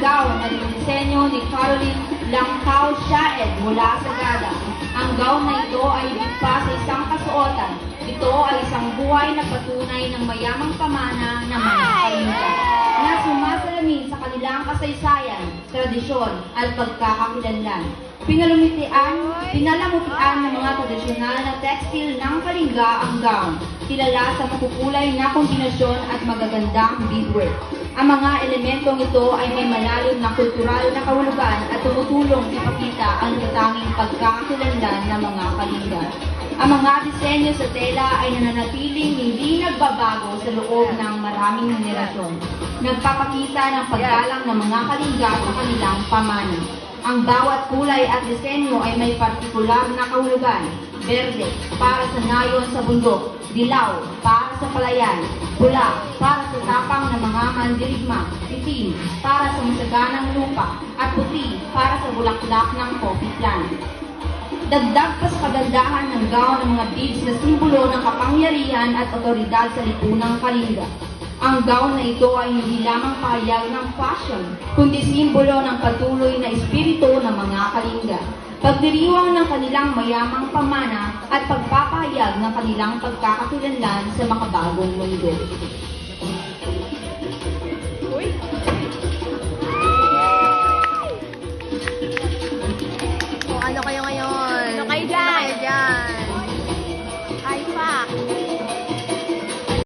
gown ay disenyo ni Caroline Langkao Shaed mula sa Gada. Ang gown na ito ay higit pa sa isang kasuotan. Ito ay isang buhay na patunay ng mayamang pamana ng mga Kalinga na sumasalamin sa kanilang kasaysayan, tradisyon at pagkakakilanlan. Pinalamutian ng mga tradisyonal na tekstil ng Kalinga ang gown, kilala sa makukulay na kombinasyon at magagandang beadwork. Ang mga elementong ito ay may malalim na kultural na kahulugan at tumutulong ipakita ang natatanging pagkakakilanlan ng mga Kalinga. Ang mga disenyo sa tela ay nananatiling hindi nagbabago sa loob ng maraming henerasyon. Nagpapakita ng paggalang ng mga Kalinga sa kanilang pamana. Ang bawat kulay at disenyo ay may partikular na kahulugan. Berde, para sa nayon sa bundok. Dilaw, para sa palayan. Pula, para sa tapang ng mga mandirigma. Itim, para sa masaganang lupa. At puti, para sa bulaklak ng coffee plant. Dagdag pa sa kagandahan ng gown ng mga beads na simbolo ng kapangyarihan at otoridad sa lipunang Kalinga. Ang gown na ito ay hindi lamang pahayag ng fashion, kundi simbolo ng patuloy na espiritu ng mga Kalinga. Pagdiriwang ng kanilang mayamang pamana at pagpapahayag ng kanilang pagkakakilanlan sa makabagong mundo.